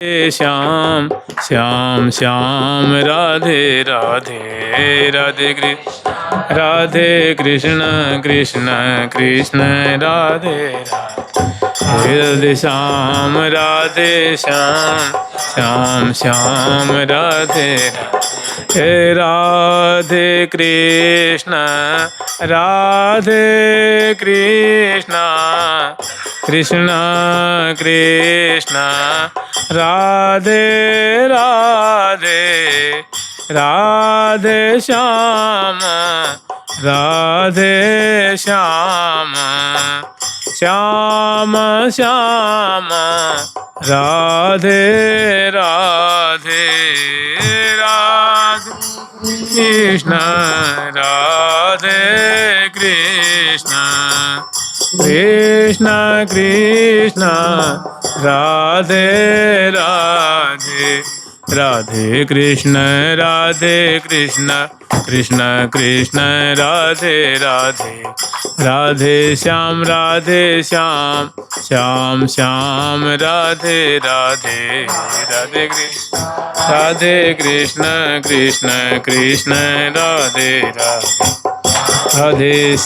श्याम श्याम श्याम राधे राधे राधे कृष्ण कृष्ण कृष्ण राधे राधे श्याम राधे श्याम श्याम श्याम राधे राधे कृष्ण कृष्ण कृष्ण राधे राधे राधे श्याम श्याम श्याम राधे राधे राधे कृष्ण राधे कृष्ण कृष्ण कृष्ण राधे राधे राधे कृष्ण कृष्ण कृष्ण राधे राधे राधे श्याम श्याम श्याम राधे राधे राधे कृष्ण कृष्ण कृष्ण राधे राधे राधे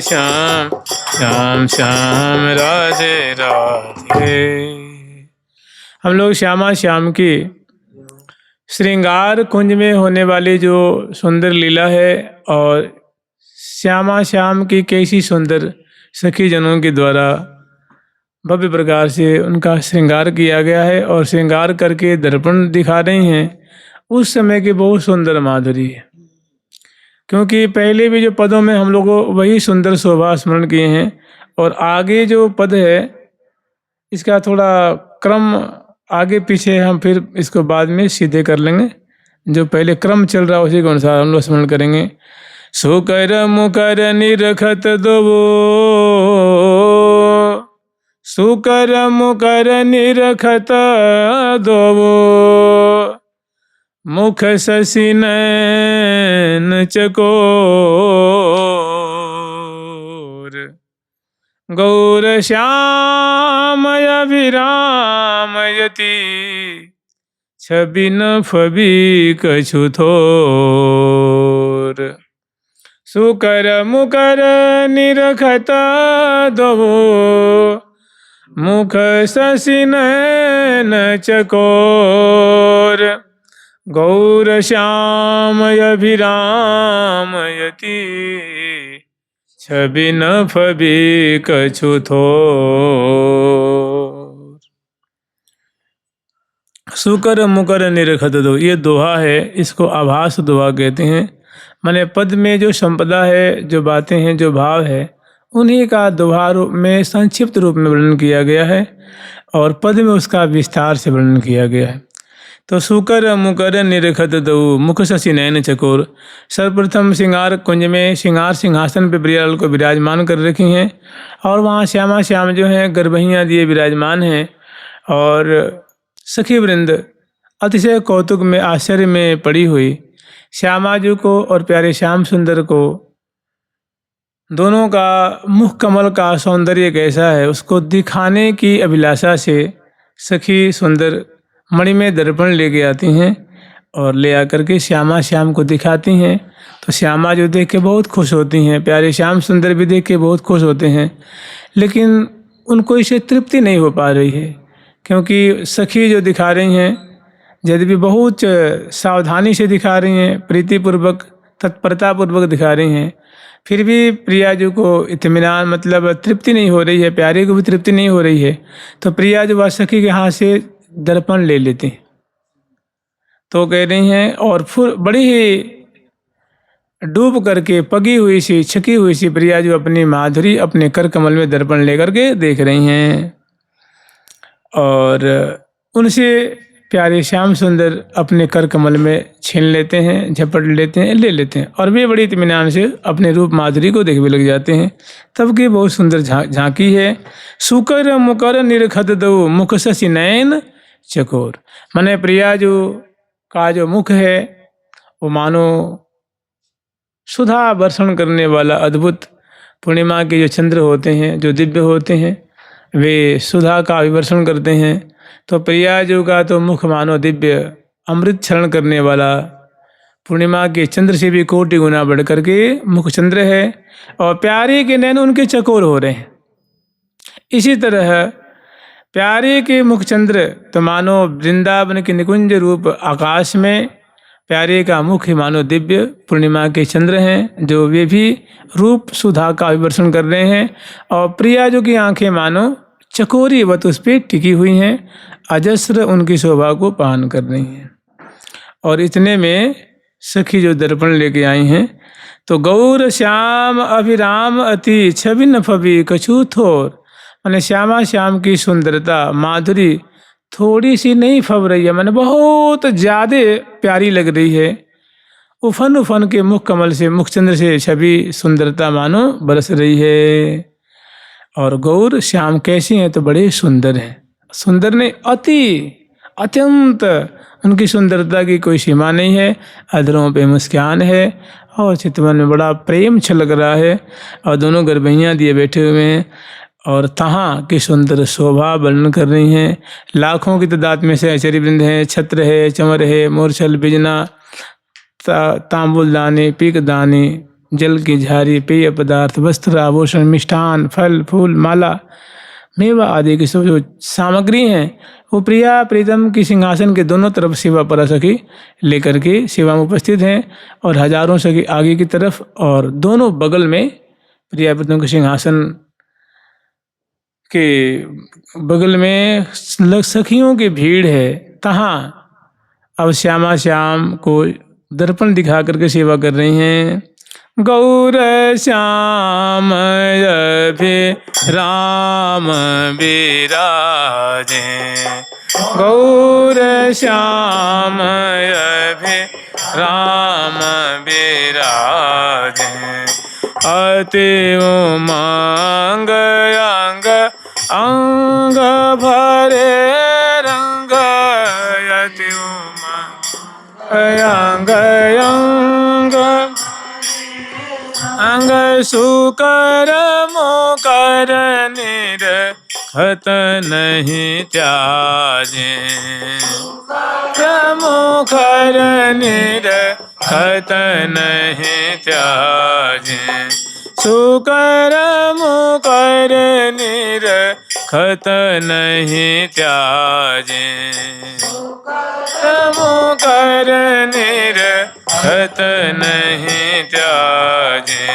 श्याम श्याम श्याम राधे राधे। हम लोग श्यामा श्याम की श्रृंगार कुंज में होने वाली जो सुंदर लीला है और श्यामा श्याम की कैसी सुंदर सखी जनों के द्वारा भव्य प्रकार से उनका श्रृंगार किया गया है और श्रृंगार करके दर्पण दिखा रही हैं, उस समय की बहुत सुंदर माधुरी है। क्योंकि पहले भी जो पदों में हम लोगों वही सुंदर शोभा स्मरण किए हैं और आगे जो पद है इसका थोड़ा क्रम आगे पीछे हम फिर इसको बाद में सीधे कर लेंगे। जो पहले क्रम चल रहा है उसी के अनुसार हम लोग स्मरण करेंगे। सुकर मुकर निरखत दोवो, सुकर मुकर निरखत दोवो, मुख शशि नयन चकोर, गौर श्याम अभिरामयति, छवि न फबि कछु थोर। सुकर मुकर निरखत दोवो, मुख शशि नयन चकोर, गौर श्याम अभिरामयति, छवि न फबि कछु थोर। सुकर मुकर निरखत दो, ये दोहा है, इसको आभास दोहा कहते हैं। माने पद में जो संपदा है, जो बातें हैं, जो भाव है, उन्हीं का दोहा रूप में संक्षिप्त रूप में वर्णन किया गया है और पद में उसका विस्तार से वर्णन किया गया है। तो सुकर मुकर निरखत दो, मुख शशि नयन चकोर। सर्वप्रथम श्रृंगार कुंज में श्रृंगार सिंहासन पर प्रियालाल को विराजमान कर रखी हैं और वहाँ श्यामा श्याम जो हैं गर्भहियाँ दिए विराजमान हैं और सखी वृंद अतिशय कौतुक में आश्चर्य में पड़ी हुई श्यामा जी को और प्यारे श्याम सुंदर को, दोनों का मुख कमल का सौंदर्य कैसा है उसको दिखाने की अभिलाषा से सखी सुंदर मणि में दर्पण लेके आती हैं और ले आकर के श्यामा श्याम को दिखाती हैं। तो श्यामा जो देख के बहुत खुश होती हैं, प्यारे श्याम सुंदर भी देख के बहुत खुश होते हैं, लेकिन उनको इसे तृप्ति नहीं हो पा रही है। क्योंकि सखी जो दिखा रही हैं यद्यपि बहुत सावधानी से दिखा रही हैं, प्रीतिपूर्वक तत्परतापूर्वक दिखा रही हैं, फिर भी प्रिया जी को इत्मीनान मतलब तृप्ति नहीं हो रही है, प्यारे को भी तृप्ति नहीं हो रही है। तो प्रिया जो सखी के हाथ से दर्पण ले लेती तो कह रही हैं और फिर बड़ी ही डूब करके पगी हुई सी छकी हुई सी प्रिया जो अपनी माधुरी अपने कर कमल में दर्पण लेकर के देख रही हैं और उनसे प्यारे श्याम सुंदर अपने कर कमल में छीन लेते हैं, झपट लेते हैं, ले लेते हैं और वे बड़ी इत्मीनान से अपने रूप माधुरी को देखने लग जाते हैं। तब की बहुत सुंदर झांकी है। सुकर मुकर निरखत दो, मुख शशि नयन चकोर। माने प्रिया जो का जो मुख है वो मानो सुधा वर्षण करने वाला अद्भुत पूर्णिमा के जो चंद्र होते हैं, जो दिव्य होते हैं, वे सुधा का विवर्षण करते हैं तो प्रिया जी का तो मुख मानो दिव्य अमृत क्षरण करने वाला, पूर्णिमा के चंद्र से भी कोटि गुना बढ़ करके मुख चंद्र है, और प्यारे के नैन उनके चकोर हो रहे हैं। इसी तरह प्यारे के मुख चंद्र तो मानो वृंदावन के निकुंज रूप आकाश में, प्यारे का मुख मानो दिव्य पूर्णिमा के चंद्र हैं, जो वे भी रूप सुधा का विवर्षण कर रहे हैं, और प्रिया जो की आंखें मानो चकोरी वत उस पर टिकी हुई हैं, अजस्र उनकी शोभा को पान कर रही हैं। और इतने में सखी जो दर्पण लेके आई हैं, तो गौर श्याम अभिराम अति छवि न फबी कछु थोर, मैंने श्यामा श्याम की सुंदरता माधुरी थोड़ी सी नहीं फब रही है, मैंने बहुत ज़्यादा प्यारी लग रही है। उफन उफन के मुख कमल से, मुखचंद्र से छवि सुंदरता मानो बरस रही है। और गौर श्याम कैसे हैं, तो बड़े सुंदर हैं। सुंदर ने अत्यंत उनकी सुंदरता की कोई सीमा नहीं है। अधरों पे मुस्कान है और चितवन में बड़ा प्रेम छलक रहा है, और दोनों गरबैयाँ दिए बैठे हुए हैं, और तहाँ की सुंदर शोभा वर्णन कर रही हैं। लाखों की तादाद में से आचार्य वृंद है, छत्र है, चमर है, मूर्छल बिजना, तांबुल दाने, पीक दाने, जल की झारी, पेय पदार्थ, वस्त्र, आभूषण, मिष्ठान, फल फूल, माला, मेवा आदि की सब जो सामग्री हैं, वो प्रिया प्रीतम की सिंहासन के दोनों तरफ सेवा पर सखी लेकर के सेवा में उपस्थित हैं, और हजारों सखी आगे की तरफ, और दोनों बगल में प्रिया प्रीतम के सिंहासन के बगल में सखियों की भीड़ है। तहाँ अब श्यामा श्याम को दर्पण दिखा करके सेवा कर रही हैं। गौर श्याम अभि राम विराजे, गौर श्याम अभि राम विराजे, अति उमंग अंग अंग भरे रंग, अति उमंग अंग अंग अंग सुकर मुकर निरखत नहीं त्याजे, मुखर निरखत नहीं त्याजे, सुकर मुकर निरखत नहीं त्याजे, मुकर निरखत नहीं त्याजे,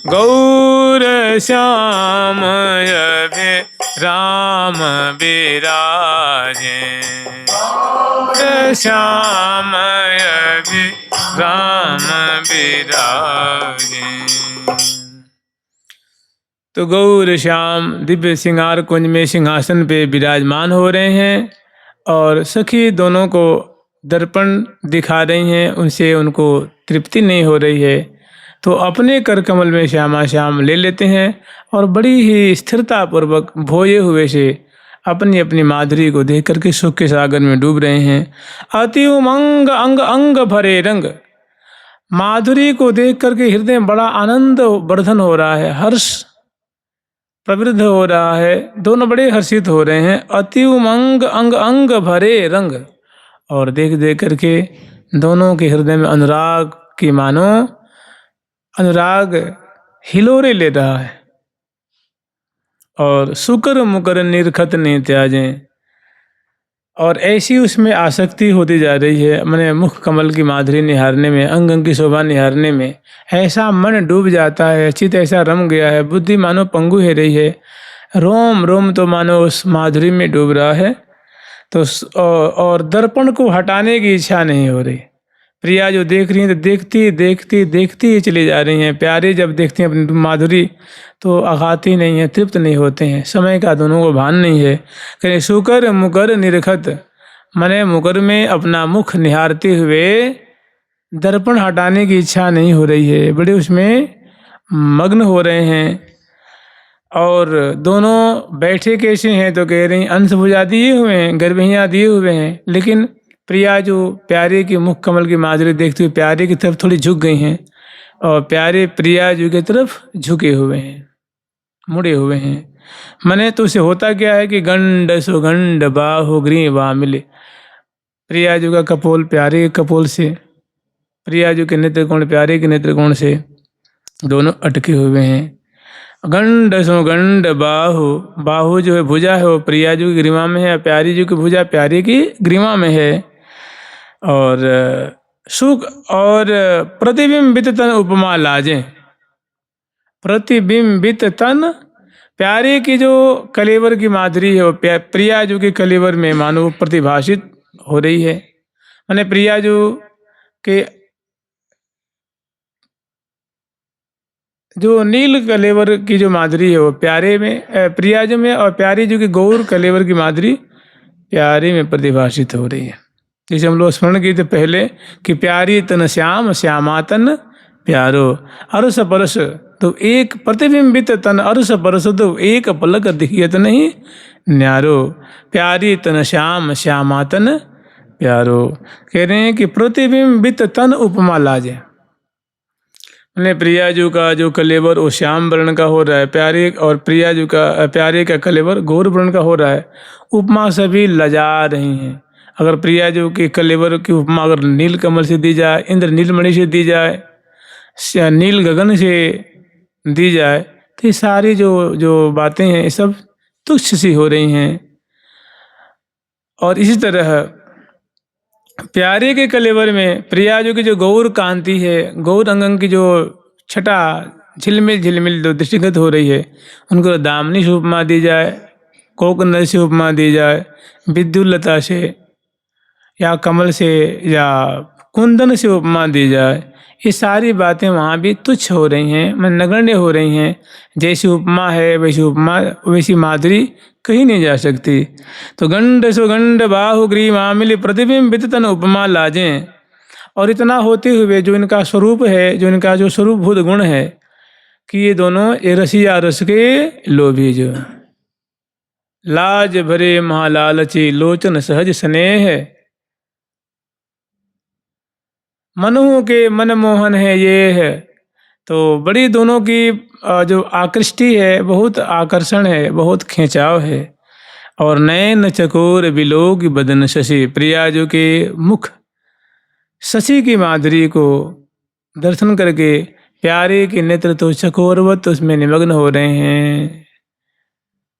गौर श्याम अभि राम विराजे, श्याम अभि राम विराजे। तो गौर श्याम दिव्य सिंगार कुंज में सिंहासन पे विराजमान हो रहे हैं, और सखी दोनों को दर्पण दिखा रही हैं। उनसे उनको तृप्ति नहीं हो रही है, तो अपने कर कमल में श्यामा श्याम ले लेते हैं, और बड़ी ही स्थिरता पूर्वक भोए हुए से अपनी अपनी माधुरी को देख करके सुख के सागर में डूब रहे हैं। अति उमंग अंग अंग भरे रंग, माधुरी को देख करके हृदय में बड़ा आनंद वर्धन हो रहा है, हर्ष प्रवृद्ध हो रहा है, दोनों बड़े हर्षित हो रहे हैं। अति उमंग अंग अंग भरे रंग, और देख देख करके दोनों के हृदय में अनुराग की मानो अनुराग हिलोरे ले रहा है। और सुकर मुकर निरखत नहीं त्याजें, और ऐसी उसमें आसक्ति होती जा रही है, मैंने मुख कमल की माधुरी निहारने में, अंग अंग की शोभा निहारने में ऐसा मन डूब जाता है, चित्त ऐसा रम गया है, बुद्धि मानो पंगु है रही है, रोम रोम तो मानो उस माधुरी में डूब रहा है। तो और दर्पण को हटाने की इच्छा नहीं हो रही। प्रिया जो देख रही हैं तो देखती देखती देखती ही चली जा रही हैं। प्यारे जब देखते हैं अपनी माधुरी तो आघाती नहीं है, तृप्त नहीं होते हैं, समय का दोनों को भान नहीं है। कहीं सुकर मुकर निरखत, मने मुकर में अपना मुख निहारते हुए दर्पण हटाने की इच्छा नहीं हो रही है, बड़े उसमें मग्न हो रहे हैं। और दोनों बैठे कैसे हैं तो कह रही अंश भुजा दिए हुए हैं, गर्भहियाँ दिए हुए हैं, लेकिन प्रिया जो प्यारे की मुख कमल की माधुरी देखते हुए प्यारे की तरफ थोड़ी झुक गई हैं, और प्यारे प्रिया जी की तरफ झुके हुए हैं, मुड़े हुए हैं। मैंने तो उसे होता क्या है कि गंड सुगंड बाहु ग्रीवा मिले, प्रियाजू का कपोल प्यारे के कपोल से, प्रियाजू के नेत्रकोण प्यारे के नेत्रकोण से दोनों अटके हुए हैं। गंड सुगंड बाहु, बाहु जो है भुजा है वो प्रियाजू की ग्रीवा में है, प्यारी जी की भुजा प्यारी की ग्रीवा में है। और सुख और प्रतिबिंबित तन उपमा लाजें, प्रतिबिंबित तन, प्यारे की जो कलेवर की माधुरी है वो प्रियाजू के कलेवर में मानो प्रतिभाषित हो रही है। मैंने प्रियाजू के जो नील कलेवर की जो माधुरी है वो प्यारे में प्रियाजू में, और प्यारी जी की गौर कलेवर की माधुरी प्यारे में प्रतिभाषित हो रही है। जैसे हम लोग स्मरण किए थे पहले कि प्यारी तन श्याम श्यामा तन प्यारो, अरस परस तो एक प्रतिबिंबित तन, अरस परस तो एक पलक दिखियत नहीं न्यारो, प्यारी तन श्याम श्यामा तन प्यारो। कह रहे हैं कि प्रतिबिंबित तन उपमा लाजे, प्रियाजू का जो कलेवर वो श्याम वर्ण का हो रहा है, प्यारे और प्रियाजू का प्यारे का कलेवर गौर वर्ण का हो रहा है। उपमा सभी लजा रही हैं। अगर प्रियाजू के कलेवर की उपमा अगर नील कमल से दी जाए, इंद्र नीलमणि से दी जाए, नील गगन से दी जाए, तो ये सारी जो जो बातें हैं ये सब तुच्छ सी हो रही हैं। और इसी तरह प्यारे के कलेवर में प्रियाजू की जो गौर कांति है, गौर अंगन की जो छटा झिलमिल झिलमिल जो दृष्टिगत हो रही है, उनको दामनी से उपमा दी जाए, कोकनल से उपमा दी जाए, विद्युल्लता से या कमल से या कुंदन से उपमा दी जाए, ये सारी बातें वहाँ भी तुच्छ हो रही हैं, मैं नगण्य हो रही हैं। जैसी उपमा है वैसी उपमा वैसी माधुरी कहीं नहीं जा सकती। तो गंड सुगंड बाहु ग्रीवा मिली प्रतिबिंबित तन उपमा लाजें। और इतना होते हुए जो इनका स्वरूप है, जो इनका जो स्वरूपभूत गुण है कि ये दोनों ये रसिया रस के लोभी, जो लाज भरे महालालची लोचन सहज स्नेह है, मनुओं के मनमोहन है ये है। तो बड़ी दोनों की जो आकृष्टि है, बहुत आकर्षण है, बहुत खिंचाव है। और नयन चकोर बिलोक बदन शशि, प्रियाजू के मुख शशि की माधुरी को दर्शन करके प्यारे के नेत्र तो चकोरवत उसमें निमग्न हो रहे हैं।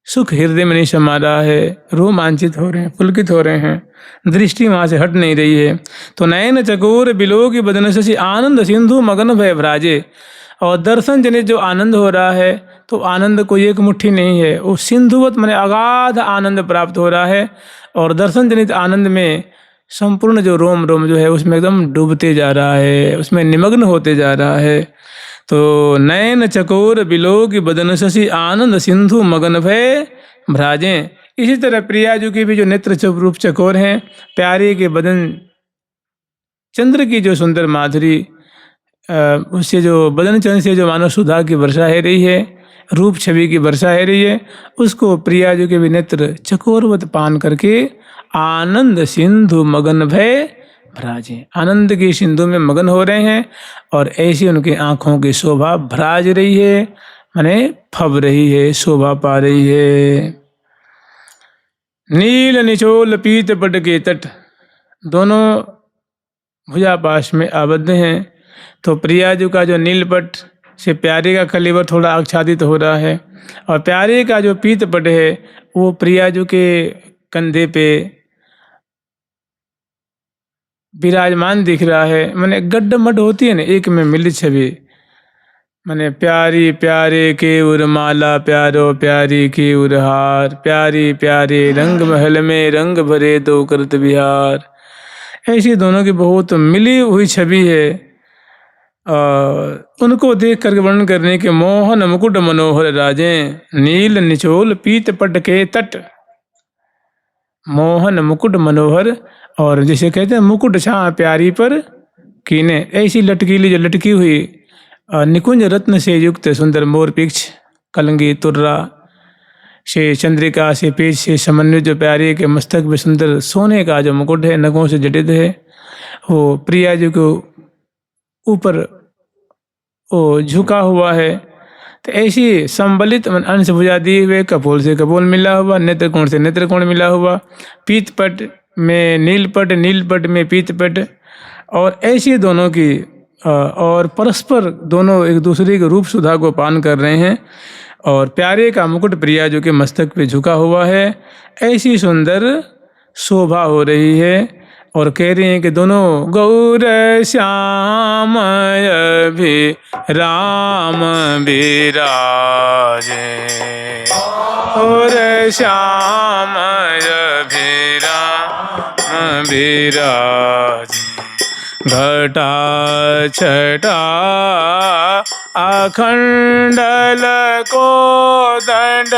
सुख हृदय में नहीं समा रहा है, रोमांचित हो रहे हैं, पुलकित हो रहे हैं, दृष्टि वहाँ से हट नहीं रही है। तो नयन चकोर बिलोक बदन शशि आनंद सिंधु मगन भय भ्राजे। और दर्शन जनित जो आनंद हो रहा है, तो आनंद कोई एक मुट्ठी नहीं है, वो सिंधुवत माने अगाध आनंद प्राप्त हो रहा है। और दर्शन जनित आनंद में संपूर्ण जो रोम रोम जो है उसमें एकदम डूबते जा रहा है, उसमें निमग्न होते जा रहा है। तो नयन चकोर बिलोक बदन शशि आनंद सिंधु मगन भय भ्राजें। इसी तरह प्रियाजू की भी जो नेत्र रूप चकोर हैं, प्यारे के बदन चंद्र की जो सुंदर माधुरी, उससे जो बदन चंद्र से जो मानव सुधा की वर्षा है रही है, रूप छवि की वर्षा है रही है, उसको प्रियाजू के भी नेत्र चकोरवत पान करके आनंद सिंधु मगन भय भ्राजे, आनंद की सिंधु में मगन हो रहे हैं। और ऐसी उनकी आंखों की शोभा भ्राज रही है, माने फब रही है, शोभा पा रही है। नील निचोल पीत पट के तट, दोनों भुजापाश में आबद्ध हैं। तो प्रियाजू का जो नीलपट से प्यारे का कलेवर थोड़ा आच्छादित हो रहा है, और प्यारे का जो पीतपट है वो प्रियाजू के कंधे पे विराजमान दिख रहा है। मैंने गड्ढमड होती है ना, एक में मिलित छवि, मैंने प्यारी प्यारे के उर्माला प्यारो प्यारी के उरहार, प्यारी प्यारे रंग महल में रंग भरे दो करत विहार। ऐसी दोनों की बहुत मिली हुई छवि है। उनको देख करके वर्णन करने के मोहन मुकुट मनोहर राजें, नील निचोल पीत पट के तट, मोहन मुकुट मनोहर। और जैसे कहते हैं मुकुट छा प्यारी पर कीने, ऐसी लटकीली जो लटकी हुई निकुंज रत्न से युक्त सुंदर मोर पिक्ष कलंगी तुर्रा से चंद्रिका से पेज से समन्वित जो प्यारे के मस्तक में सुंदर सोने का जो मुकुट है, नगों से जटित है, वो प्रिया जी को ऊपर वो झुका हुआ है। तो ऐसी संबलित अंश भुजा दिए हुए, कपोल से कपोल मिला हुआ, नेत्रकोण से नेत्रकोण मिला हुआ, पीतपट में नीलपट, नीलपट में पीतपट, और ऐसी दोनों की और परस्पर दोनों एक दूसरे के रूप सुधा को पान कर रहे हैं। और प्यारे का मुकुट प्रिया जो कि मस्तक पे झुका हुआ है, ऐसी सुंदर शोभा हो रही है। और कह रही हैं कि दोनों गौर श्याम भी राम विराजे, और श्याम भी राम विराजे। घटा छटा अखंडल को दंड,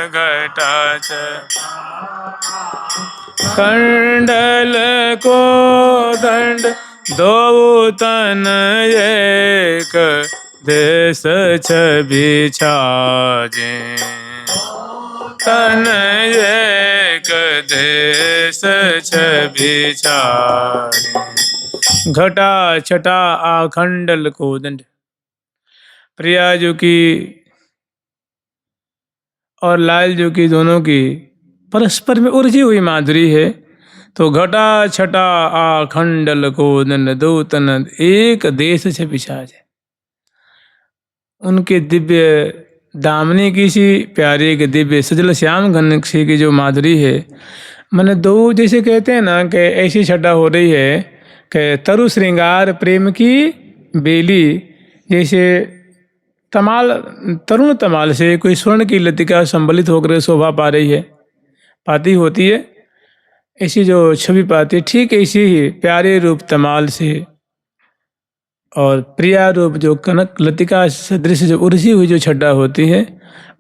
घटा खंडल को दंड, दो तन एक देश छवि छाजे, तन एक देश छवि छाजे। घटा छटा आखंडल को दंड, प्रिया जो की और लाल जो की दोनों की परस्पर में उलझी हुई माधुरी है। तो घटा छटा आखंडल को दंड, दो तन एक देश से पिछाज है। उनके दिव्य दामनी की सी प्यारे के दिव्य सजल श्याम घन से की जो माधुरी है, मैंने दो जैसे कहते हैं ना कि ऐसी छटा हो रही है कि तरु श्रृंगार प्रेम की बेली, जैसे तमाल तरुण तमाल से कोई स्वर्ण की लतिका संबलित होकर शोभा पा रही है, पाती होती है, ऐसी जो छवि पाती है, ठीक ऐसी ही प्यारे रूप तमाल से और प्रिया रूप जो कनक लतिका सदृश जो उलझी हुई जो छटा होती है,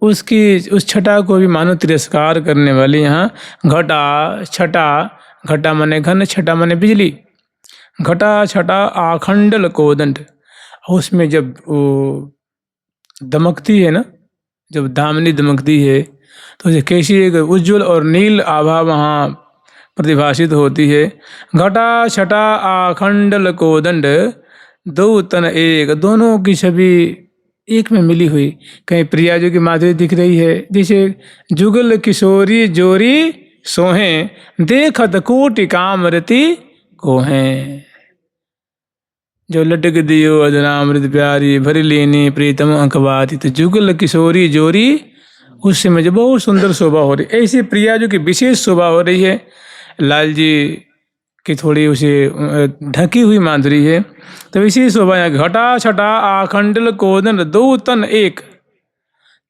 उसकी उस छटा को भी मानो तिरस्कार करने वाली यहाँ घटा छटा, घटा मने घन, छटा मने बिजली, घटा छटा आखंडल कोदंड। उसमें जब वो दमकती है ना, जब दामनी दमकती है तो कैसी एक उज्जवल और नील आभा वहाँ प्रतिभाषित होती है। घटा छटा आखंडल कोदंड, दो तन एक, दोनों की छवि एक में मिली हुई। कहीं प्रिया जो की माधुरी दिख रही है, जैसे जुगल किशोरी जोरी सोहें, देखत कोटि कामरति कोहें। जो लटक दियो अदनामृत प्यारी, भरी लेनी प्रीतम अंकवाती, तो जुगल किशोरी जोरी, उससे मुझे बहुत सुंदर शोभा हो रही। ऐसी प्रिया जो की विशेष शोभा हो रही है। लाल जी की थोड़ी उसे ढकी हुई माधुरी है, तो इसी शोभा है। घटा छटा आखंडल कोदन, दो तन एक,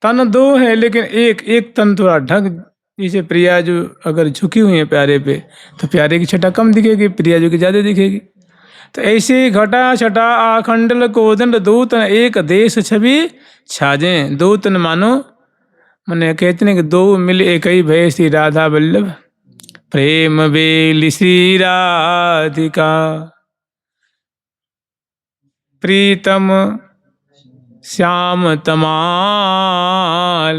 तन दो है लेकिन एक एक तन थोड़ा ढक, जैसे प्रिया जो अगर झुकी हुई है प्यारे पे, तो प्यारे की छटा कम दिखेगी, प्रिया जो की ज़्यादा दिखेगी। तो ऐसे घटा छटा आखंडल कोदंड, दो तन एक देश छवि छाजे। दो तन मानो मैंने कहते हैं कि दो मिल एक ही भय श्री राधा वल्लभ, प्रेम बेली श्री राधिका, प्रीतम श्याम तमाल,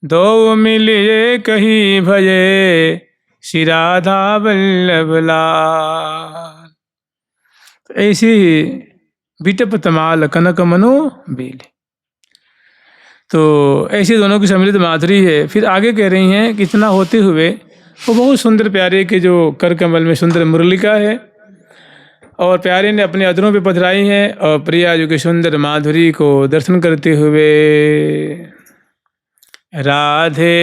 दो मिल एक ही भये श्री राधा वल्लभ लाल। तो ऐसी ही बिटप तमाल कनक मनो बेली, तो ऐसी दोनों की सम्मिलित माधुरी है। फिर आगे कह रही हैं कि इतना होते हुए वो बहुत सुंदर प्यारे के जो कर कमल में सुंदर मुरलिका है, और प्यारे ने अपने अधरों पे पधराई है, और प्रिया जो की सुंदर माधुरी को दर्शन करते हुए राधे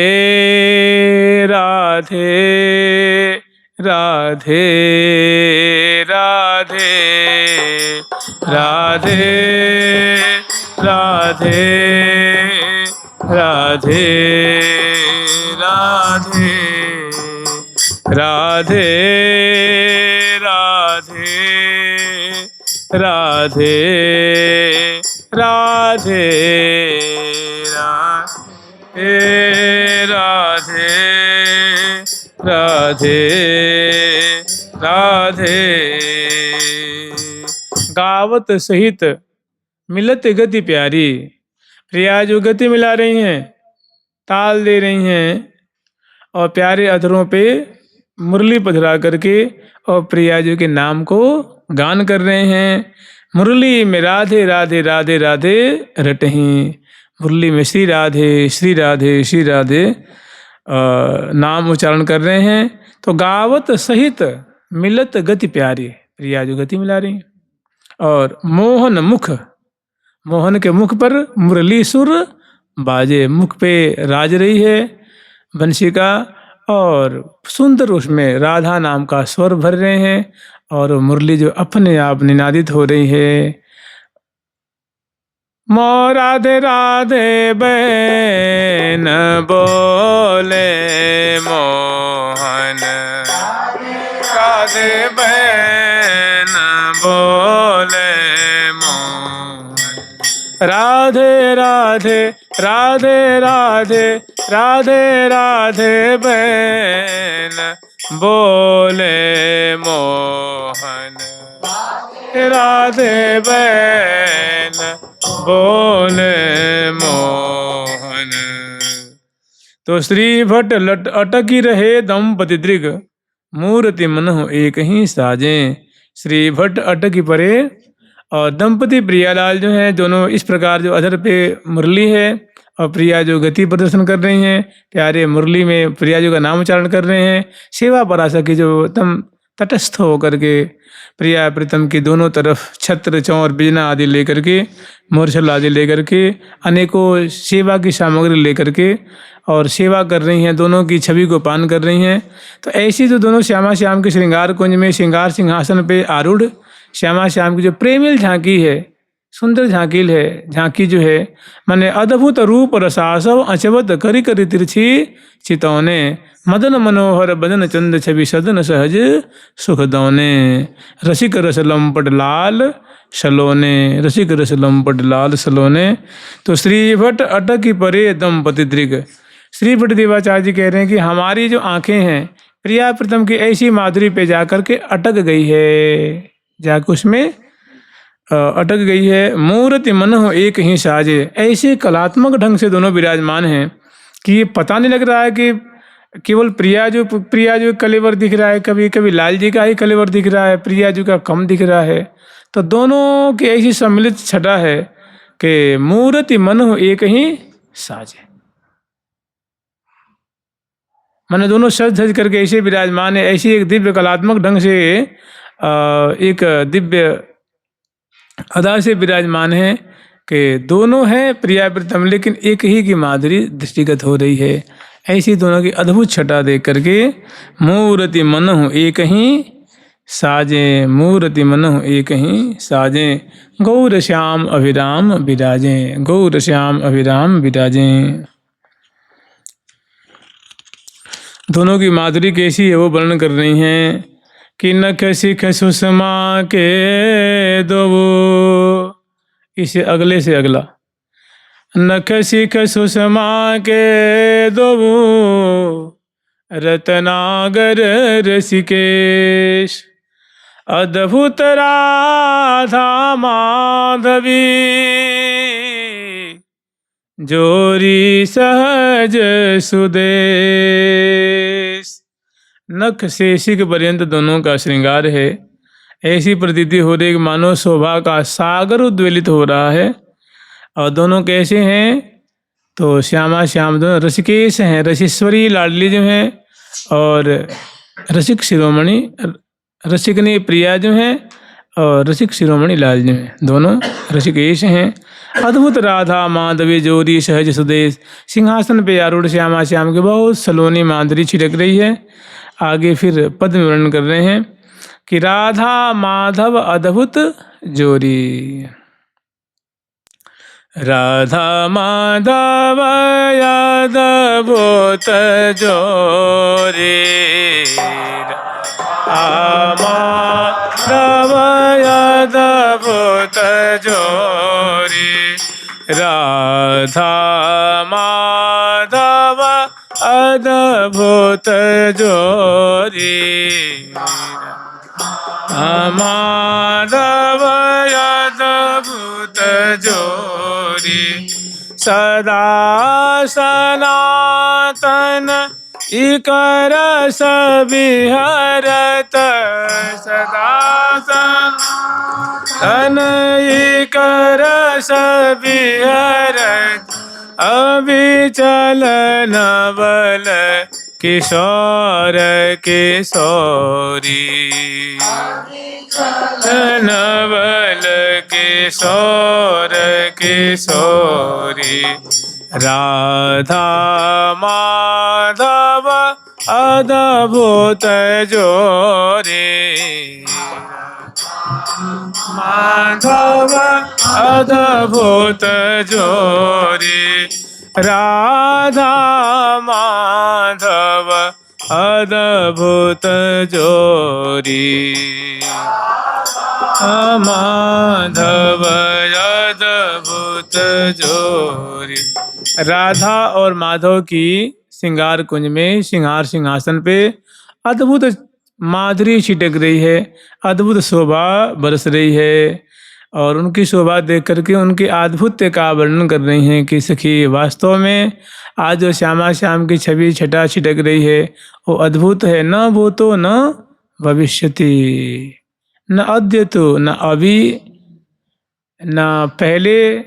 राधे राधे राधे राधे राधे राधे राधे राधे राधे राधे राधे राधे राधे राधे। गावत सहित मिलत गति प्यारी, प्रिया जो गति मिला रही हैं, ताल दे रही हैं, और प्यारे अधरों पे मुरली पधरा करके और प्रिया जी के नाम को गान कर रहे हैं। मुरली में राधे राधे राधे राधे रटहीं, मुरली में श्री राधे श्री राधे श्री राधे नाम उच्चारण कर रहे हैं। तो गावत सहित मिलत गति प्यारी, प्रिया जो गति मिला रही हैं। और मोहन मुख, मोहन के मुख पर मुरली सुर बाजे, मुख पे राज रही है बंसी का, और सुंदर उसमें राधा नाम का स्वर भर रहे हैं, और मुरली जो अपने आप निनादित हो रही है। मो राधे राधे बहन बोले मोहन, राधे बहन बोले मोहन, राधे राधे राधे राधे राधे राधे बहन बोले मोहन, राधे बहन बोले मोहन। तो श्री भट्ट लट अटकी रहे दंपति दृग, मूर्ति मनहु एक ही साजे। श्री भट्ट अटकी परे और दंपति प्रियालाल जो हैं दोनों इस प्रकार जो अधर पे मुरली है और प्रिया जो गति प्रदर्शन कर रही हैं, प्यारे मुरली में प्रिया जो का नाम उच्चारण कर रहे हैं। सेवा पराशर की जो तम तटस्थ होकर के प्रिया प्रीतम की दोनों तरफ छत्र चौर बिजना आदि लेकर के, मोरछल आदि लेकर के, अनेकों सेवा की सामग्री लेकर के और सेवा कर रही हैं, दोनों की छवि को पान कर रही हैं। तो ऐसी जो दोनों श्यामा श्याम के श्रृंगार कुंज में श्रृंगार सिंहासन पे आरूढ़ श्यामा श्याम की जो प्रेमिल झांकी है, सुंदर झांकील है, झांकी जो है माने अद्भुत रूप रसासव अचवत करी करी तिरछी चितौने, मदन मनोहर बदन चंद छवि सदन सहज सुख दौने, रसिक रस लंपट लाल सलोने, रसिक रस लंपट लाल सलोने। तो श्री भट्ट अटकी परे दंपति दृग, श्री भट्ट देवाचार्य जी कह रहे हैं कि हमारी जो आंखें हैं प्रिया प्रीतम की ऐसी माधुरी पे जाकर के अटक गई है, जाकर उसमें अटक गई है। मूर्ति मन हो एक ही साजे, ऐसे कलात्मक ढंग से दोनों विराजमान हैं कि ये पता नहीं लग रहा है कि केवल प्रिया जो कलेवर दिख रहा है, कभी कभी लाल जी का ही कलेवर दिख रहा है, प्रिया जी का कम दिख रहा है। तो दोनों की ऐसी सम्मिलित छटा है कि मूर्ति मन हो एक ही साजे, माने दोनों सज धज करके ऐसे विराजमान है, ऐसी एक दिव्य कलात्मक ढंग से एक दिव्य अदा से विराजमान है कि दोनों हैं प्रिया प्रीतम, लेकिन एक ही की माधुरी दृष्टिगत हो रही है। ऐसी दोनों की अद्भुत छटा देख करके मूर्ति मनहु एक ही साजे, मूर्ति मनहु एक ही साजे, गौर श्याम अभिराम विराजे, गौर श्याम अभिराम विराजे। दोनों की माधुरी कैसी है वो वर्णन कर रही हैं कि नख सिख सुषमा के दो, इसे अगले से अगला, नख सिख सुषमा के दो रत्नागर ऋषिकेश, अद्भुत राधा माधवी जोरी सहज सुदेश। नख से शिख पर्यंत दोनों का श्रृंगार है, ऐसी प्रतीति हो रही कि मानो शोभा का सागर उद्वेलित हो रहा है। और दोनों कैसे हैं तो श्यामा श्याम दोनों रसिकेश हैं, रसिश्वरी लाडली जो हैं और रसिक शिरोमणि रसिकनी प्रिया जो हैं और रसिक शिरोमणि लाल जो हैं, दोनों रसिकेश हैं। अद्भुत राधा माधवी जोरी सहज सुदेश, सिंहासन पे आरूढ़ श्यामा श्याम के बहुत सलोनी माधुरी छिड़क रही है। आगे फिर पद में वर्णन कर रहे हैं कि राधा माधव अद्भुत जोरी, राधा माधव अद्भुत जोरी, माधव अद्भुत जोरी, राधा माधव अद्भुत जोरी, माधव अद्भुत जोरी, सदा सनातन इकर सविहरत, सदा सनातन इकर सविहरत, अविचल नवल किशोर किशोरी, नवल किशोर किशोरी, राधा माधव अद्भुत जोरी, माधव अद्भुत जोरी, राधा माधव अद्भुत जोरी, माधव अद्भुत जोरी। राधा और माधव की श्रृंगार कुंज में श्रृंगार सिंहासन पे अद्भुत माधुरी छिटक रही है, अद्भुत शोभा बरस रही है, और उनकी शोभा देख करके उनके अद्भुत का वर्णन कर रही हैं कि सखी वास्तव में आज जो श्यामा श्याम की छवि छटा छिटक रही है वो अद्भुत है, न भूतो न भविष्यति, न अद्य तो न अभी न पहले,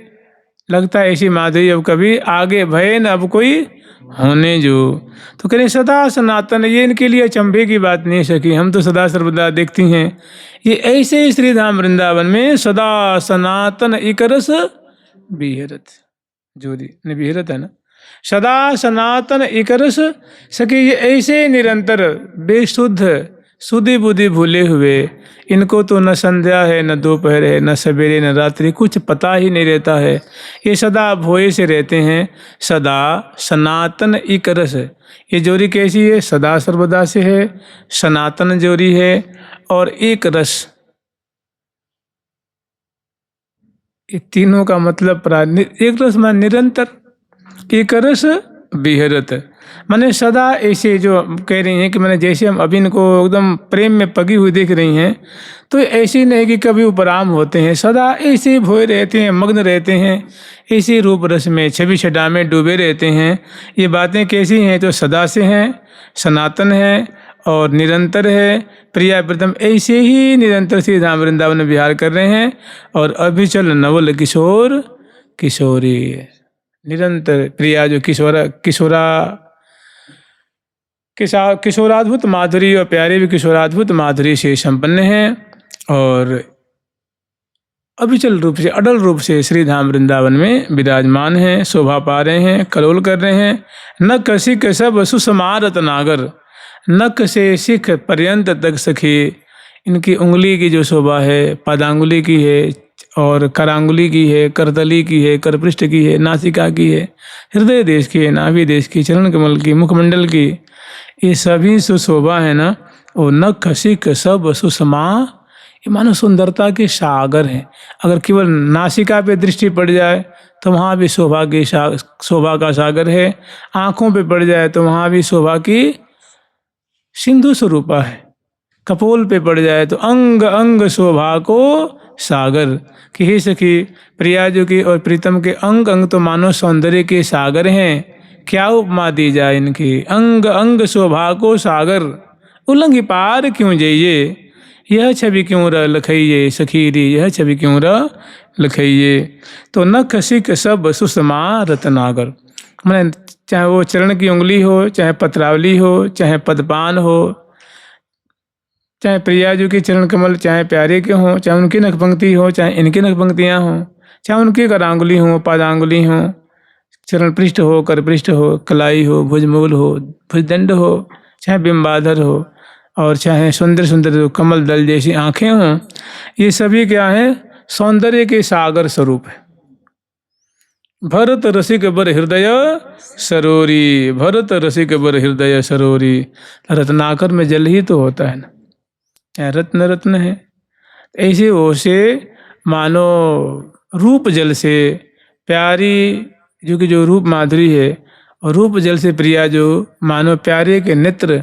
लगता है ऐसी माधुरी अब कभी आगे भय न अब कोई होने जो। तो कह रहे सदा सनातन, ये इनके लिए अचंभे की बात नहीं सकी, हम तो सदा सर्वदा देखती हैं ये ऐसे श्री धाम वृंदावन में सदा सनातन इकरस बिहरत जोरी ने बिहरत है ना, सदा सनातन इकरस सके, ये ऐसे निरंतर बेशुद्ध सुधि बुद्धि भूले हुए, इनको तो न संध्या है न दोपहर है न सवेरे न रात्रि, कुछ पता ही नहीं रहता है, ये सदा भोए से रहते हैं, सदा सनातन एक रस। ये जोड़ी कैसी है? सदा सर्वदा से है, सनातन जोड़ी है और एक रस। ये तीनों का मतलब एक रस मान निरंतर, एक रस बिहरत, माने सदा ऐसे जो कह रही हैं कि मैंने जैसे हम अभी इनको एकदम प्रेम में पगी हुई देख रही हैं, तो ऐसी नहीं कि कभी उपराम होते हैं, सदा ऐसे भोए रहते हैं, मग्न रहते हैं, इसी रूप रस में छवि छटा में डूबे रहते हैं। ये बातें कैसी हैं? तो सदा से हैं, सनातन है और निरंतर है, प्रिया प्रीतम ऐसे ही निरंतर श्री धाम वृंदावन में विहार कर रहे हैं। और अभी चल नवल किशोर किशोरी, निरंतर प्रिया जो किशोराद्भुत माधुरी और प्यारे भी किशोराद्भुत माधुरी से संपन्न हैं और अविचल रूप से अडल रूप से श्री धाम वृंदावन में विराजमान हैं, शोभा पा रहे हैं, कलोल कर रहे हैं। न कसिक सब सुसमारत नागर, नक से सिख पर्यंत तक सखी, इनकी उंगली की जो शोभा है, पादांगुली की है और करांगुली की है, करतली की है, करपृष्ठ की है, नासिका की है, हृदय देश की है, नाभि देश की, चरण कमल की, मुखमंडल की, ये सभी सुशोभा है ना। और नख सिख सब सुषमा, ये मानो सुंदरता के सागर हैं। अगर केवल नासिका पे दृष्टि पड़ जाए तो वहाँ भी शोभा का सागर है, आँखों पे पड़ जाए तो वहाँ भी शोभा की सिंधु स्वरूपा है, कपोल पे पड़ जाए तो अंग अंग शोभा को सागर। कि हे सखी, प्रियाजू की और प्रीतम के अंग अंग तो मानो सौंदर्य के सागर हैं, क्या उपमा दी जाए इनकी। अंग अंग शोभा को सागर, उल्लंघ पार क्यों जाइए, यह छवि क्यों र लखइये सखीरी, यह छवि क्यों र लखइये। तो नख सिख सब सुषमा रत्नागर, मैंने चाहे वो चरण की उंगली हो, चाहे पत्रावली हो, चाहे पदपान हो, चाहे प्रियाजू की चरण कमल चाहे प्यारे के हों, चाहे उनकी नखपंक्ति हो, चाहे इनकी नखपंक्तियाँ हों, चाहे उनकी करांगुली हो, पादांगुली हो, चरण पृष्ठ हो, कर पृष्ठ हो, कलाई हो, भुजमूल हो, भुजदंड हो, चाहे बिंबाधर हो, और चाहे सुंदर सुंदर कमल दल जैसी आँखें हों, ये सभी क्या है? सौंदर्य के सागर स्वरूप है। भरत रसिक बर हृदय सरोरी, भरत रसिक बर हृदय सरोरी, रत्नाकर में जल ही तो होता है ना, रत्न रत्न है। ऐसे वो से मानो रूप जल से प्यारी जो कि जो रूप माधुरी है, और रूप जल से प्रिया जो मानो प्यारे के नेत्र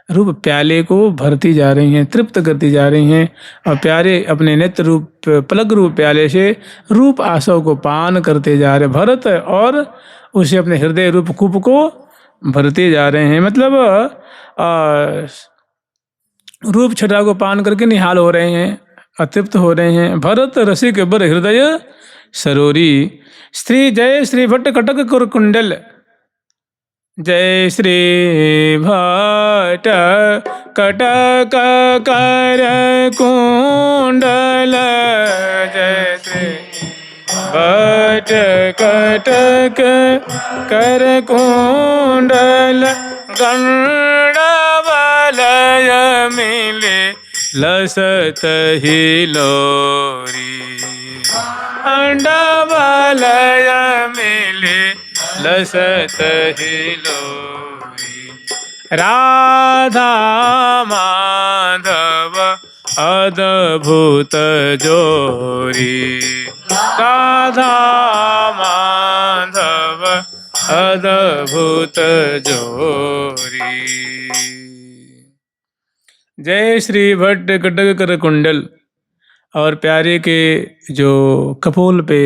रूप प्याले को भरती जा रही हैं, तृप्त करती जा रही हैं, और प्यारे अपने नेत्र रूप पलक रूप प्याले से रूप आसव को पान करते जा रहे भरत, और उसे अपने हृदय रूप कूप को भरते जा रहे हैं। मतलब रूप छटा को पान करके निहाल हो रहे हैं, अतृप्त हो रहे हैं। भरत रसिक बर हृदय सरोरी, श्री जय श्री भट्ट कटक कर कुंडल, जय श्री भट्ट कटक कर कुंडल, जय श्री भट्ट कटक कर कुंडल, गंड वलय मिले लसत हिलोरी, गंड वलय मिले लसत हिलोरी, राधा माधव अद्भुत जोरी, राधा माधव अद्भुत जोरी। जय श्री भट्ट कटक कर कुंडल। और प्यारे के जो कपोल पे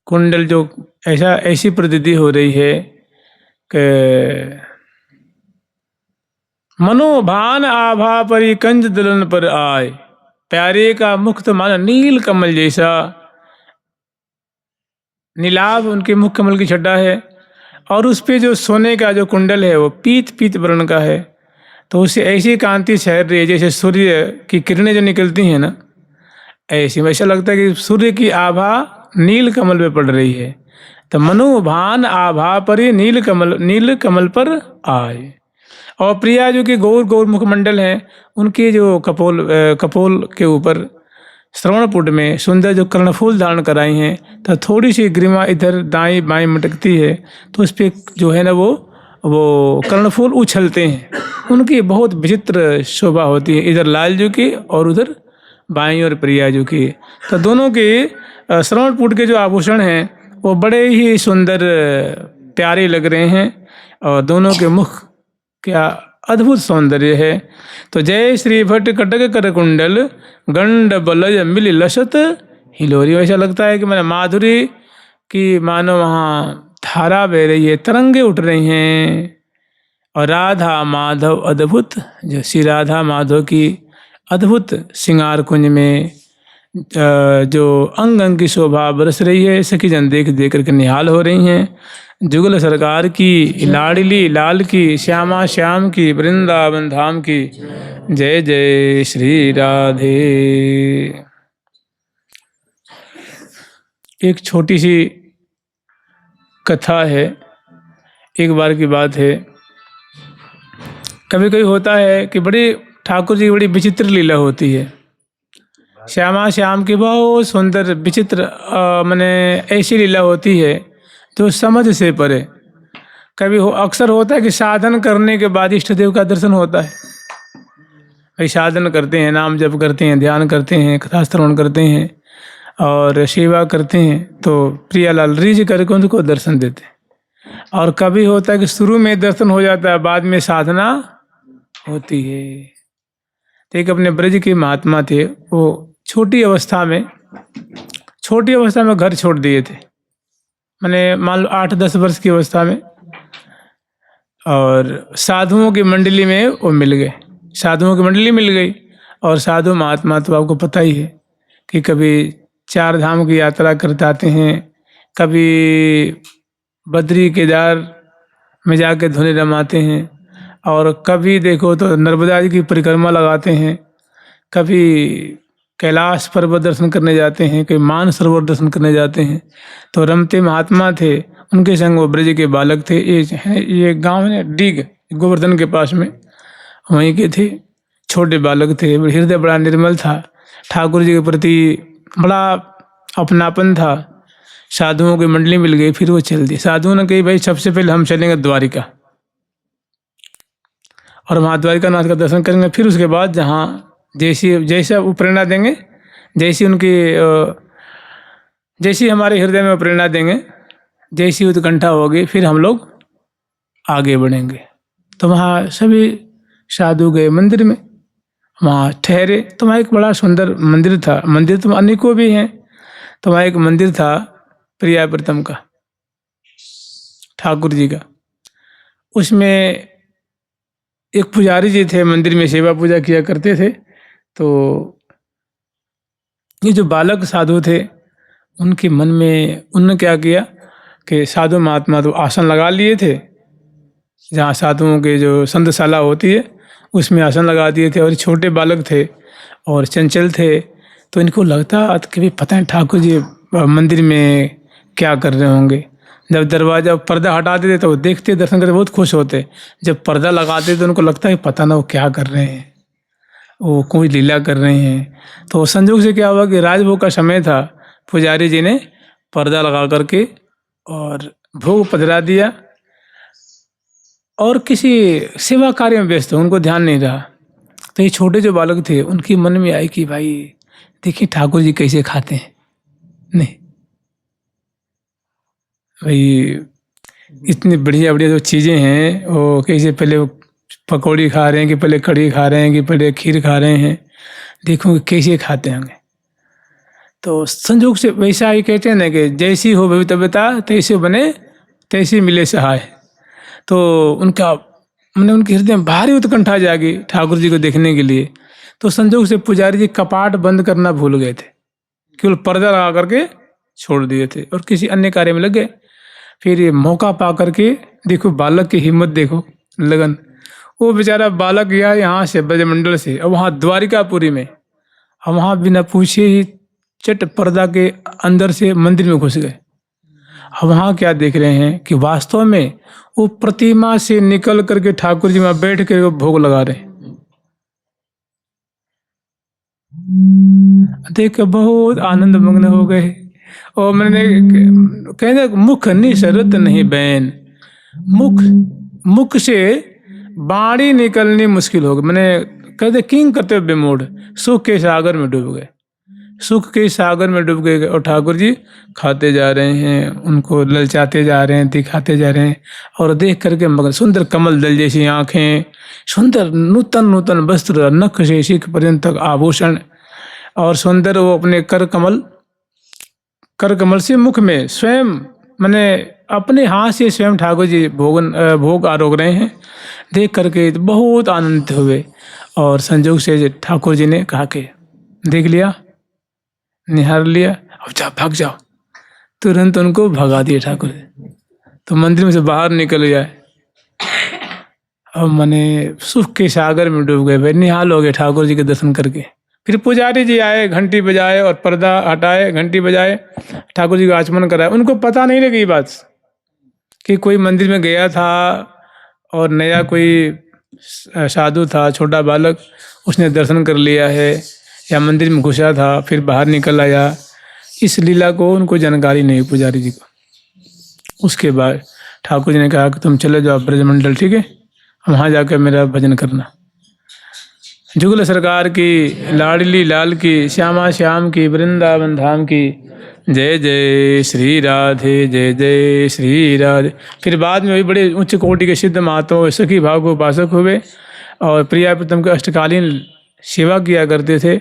कुंडल जो ऐसी प्रतीति हो रही है कि मनोभान आभा परि कंज दलन पर आए, प्यारे का मुख तो माना नील कमल जैसा, नीलाभ उनके मुख कमल की छटा है, और उस पे जो सोने का जो कुंडल है वो पीत पीत वर्ण का है। तो उससे ऐसी कांति छहर रही है जैसे सूर्य की किरणें जो निकलती हैं ना, ऐसी वैसा लगता है कि सूर्य की आभा नील कमल पे पड़ रही है। तो मनोभान आभा पर नील कमल पर आए। और प्रिया जो कि गौर गौर मुखमंडल हैं, उनके जो कपोल के ऊपर श्रवणपुट में सुंदर जो कर्णफूल धारण कराई हैं, तो थोड़ी सी ग्रीवा इधर दाएं बाएं मटकती है, तो उस पर जो है ना वो कर्णफूल उछलते हैं। उनकी बहुत विचित्र शोभा होती है, इधर लालजू की और उधर बाई और प्रियाजू की। तो दोनों के श्रवणपुट के जो आभूषण हैं वो बड़े ही सुंदर प्यारे लग रहे हैं, और दोनों के मुख क्या अद्भुत सौंदर्य है। तो जय श्री भट्ट कटक कर कुंडल, गंड बलय मिल लसत हिलोरी। वैसा लगता है कि मैंने माधुरी की मानो वहाँ धारा बह रही है, तरंगे उठ रही हैं। और राधा माधव अद्भुत, जो श्री राधा माधव की अद्भुत श्रृंगार कुंज में जो अंग अंग की शोभा बरस रही है, सखी जन देख देख करके निहाल हो रही हैं। जुगल सरकार की, लाडली लाल की, श्यामा श्याम की, वृंदावन धाम की, जय जय श्री राधे। एक छोटी सी कथा है, एक बार की बात है। कभी कभी होता है कि बड़ी ठाकुर जी की बड़ी विचित्र लीला होती है। श्यामा श्याम की बहुत सुंदर विचित्र माने ऐसी लीला होती है जो समझ से परे। कभी अक्सर होता है कि साधन करने के बाद इष्ट देव का दर्शन होता है। भाई साधन करते हैं, नाम जप करते हैं, ध्यान करते हैं, कथा श्रवण करते हैं और सेवा करते हैं, तो प्रियालाल रिझ करके उनको दर्शन देते हैं। और कभी होता है कि शुरू में दर्शन हो जाता है, बाद में साधना होती है। तो एक अपने ब्रज के महात्मा थे, वो छोटी अवस्था में घर छोड़ दिए थे, मैंने मान लो 8-10 वर्ष की अवस्था में, और साधुओं की मंडली में वो मिल गए। साधुओं की मंडली मिल गई, और साधु महात्मा तो आपको पता ही है कि कभी 4 धाम की यात्रा करते आते हैं, कभी बद्री केदार में जाके धुनी रमाते हैं, और कभी देखो तो नर्मदा जी की परिक्रमा लगाते हैं, कभी कैलाश पर्वत दर्शन करने जाते हैं, कभी मान सरोवर दर्शन करने जाते हैं। तो रमते महात्मा थे, उनके संग वो ब्रज के बालक थे। ये गांव है डीग, गोवर्धन के पास में, वहीं के थे। छोटे बालक थे, हृदय बड़ा निर्मल था, ठाकुर जी के प्रति बड़ा अपनापन था। साधुओं की मंडली मिल गई, फिर वो चल दी। साधुओं ने कही भाई सबसे पहले हम चलेंगे द्वारिका, और वहाँ द्वारिका नाथ का दर्शन करेंगे, फिर उसके बाद जहाँ जैसा वो प्रेरणा देंगे, जैसी हमारे हृदय में प्रेरणा देंगे, जैसी उत्कंठा होगी, फिर हम लोग आगे बढ़ेंगे। तो वहाँ सभी साधु गए मंदिर में, वहाँ ठहरे। तो वहाँ एक बड़ा सुंदर मंदिर था। मंदिर तो अनेकों भी हैं, तो वहाँ एक मंदिर था प्रियाव्रतम का, ठाकुर जी का। उसमें एक पुजारी जी थे, मंदिर में सेवा पूजा किया करते थे। तो ये जो बालक साधु थे उनके मन में उन्होंने क्या किया कि साधु महात्मा तो आसन लगा लिए थे, जहाँ साधुओं के जो संतशाला होती है उसमें आसन लगा दिए थे, और छोटे बालक थे और चंचल थे। तो इनको लगता कि भी पता नहीं ठाकुर जी मंदिर में क्या कर रहे होंगे। जब दरवाजा पर्दा हटा देते तो वो देखते, दर्शन करते बहुत खुश होते। जब पर्दा लगाते तो उनको लगता है पता ना वो क्या कर रहे हैं, वो कोई लीला कर रहे हैं। तो संजोग से क्या हुआ कि राजभोग का समय था, पुजारी जी ने पर्दा लगा करके और भोग पधरा दिया, और किसी सेवा कार्य में व्यस्त हो, उनको ध्यान नहीं रहा। तो ये छोटे जो बालक थे उनके मन में आई कि भाई देखिए ठाकुर जी कैसे खाते हैं, नहीं भाई इतनी बढ़िया बढ़िया जो चीज़ें हैं वो कैसे, पहले वो पकौड़ी खा रहे हैं कि पहले कढ़ी खा रहे हैं कि पहले खीर खा रहे हैं, देखो कैसे खाते होंगे। तो संजोग से वैसा ही कहते हैं ना कि जैसी हो भवितव्यता तैसे बने तैसी मिले सहाय। तो उनका मैंने उनके हृदय में भारी उत्कंठा जागी ठाकुर जी को देखने के लिए। तो संजोग से पुजारी जी कपाट बंद करना भूल गए थे, केवल पर्दा लगा करके छोड़ दिए थे और किसी अन्य कार्य में लग गए। फिर ये मौका पा करके देखो बालक की हिम्मत, देखो लगन। वो बेचारा बालक गया यहाँ से ब्रजमंडल से, और वहाँ द्वारिकापुरी में, और वहाँ बिना पूछे ही चट पर्दा के अंदर से मंदिर में घुस गए। अब वहाँ क्या देख रहे हैं कि वास्तव में वो प्रतिमा से निकल करके ठाकुर जी वहाँ बैठ कर भोग लगा रहे हैं। देख बहुत आनंद मग्न हो गए। और मैंने कहने मुख निसरत नहीं बैन, मुख से बाणी निकलनी मुश्किल हो गई। मैंने कहते किंग करते बेमोड़, सुख के सागर में डूब गए, सुख के सागर में डूब गए। और ठाकुर जी खाते जा रहे हैं, उनको ललचाते जा रहे हैं, दिखाते जा रहे हैं, और देख करके मगर सुंदर कमल दल जैसी आंखें, सुंदर नूतन नूतन वस्त्र, नख से शिख पर्यंत तक आभूषण, और सुंदर वो अपने कर कमल से मुख में स्वयं मैंने अपने हाथ से स्वयं ठाकुर जी भोग आरोग रहे हैं। देख करके बहुत आनंदित हुए। और संजोग से ठाकुर जी ने कहा कि देख लिया, निहार लिया, अब जा भाग जाओ। तुरंत उनको भगा दिए ठाकुर जी, तो मंदिर में से बाहर निकल जाए। अब मैंने सुख के सागर में डूब गए, भाई निहाल हो गए ठाकुर जी के दर्शन करके। फिर पुजारी जी आए, घंटी बजाए और पर्दा हटाए, घंटी बजाए, ठाकुर जी को आचमन कराए। उनको पता नहीं लगी बात कि कोई मंदिर में गया था और नया कोई साधु था, छोटा बालक, उसने दर्शन कर लिया है, या मंदिर में घुसा था फिर बाहर निकल आया। इस लीला को उनको जानकारी नहीं पुजारी जी को। उसके बाद ठाकुर जी ने कहा कि तुम चले जाओ ब्रजमंडल, ठीक है, वहाँ जाकर मेरा भजन करना। जुगल सरकार की, लाडली लाल की, श्यामा श्याम की, वृंदावन धाम की, जय जय श्री राधे, जय जय श्री राधे। फिर बाद में भी बड़े उच्च कोटि के सिद्ध महात्मा सखी भाव को उपासक हुए और प्रिया प्रीतम के अष्टकालीन सेवा किया करते थे,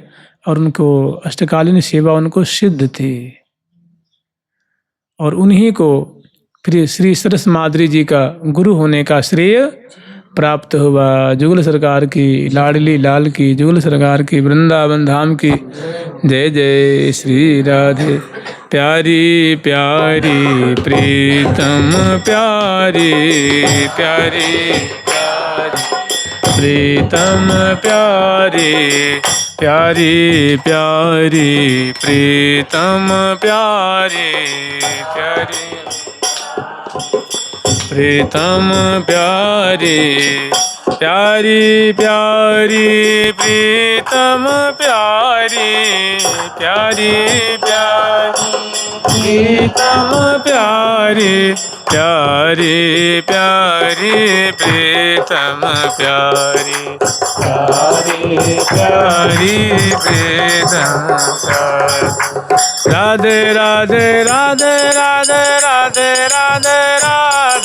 और उनको अष्टकालीन सेवा उनको सिद्ध थी। और उन्हीं को फिर श्री सरस माधुरी जी का गुरु होने का श्रेय प्राप्त हुआ। जुगल सरकार की, लाडली लाल की, जुगल सरकार की, वृंदावन धाम की, जय जय श्री राधे। प्यारी प्यारी प्रीतम प्यारी प्यारी प्रीतम प्यारी प्यारी प्यारी प्रीतम प्यारी प्यारी प्रीतम प्यारी प्यारी प्यारी प्रीतम प्यारी प्यारी प्यारी प्रीतम प्यारी प्यारी प्यारी प्रीतम प्यारी प्यारी प्यारी प्रीतम प्यारी। राधे राधे राधे राधे राधे राधे राधे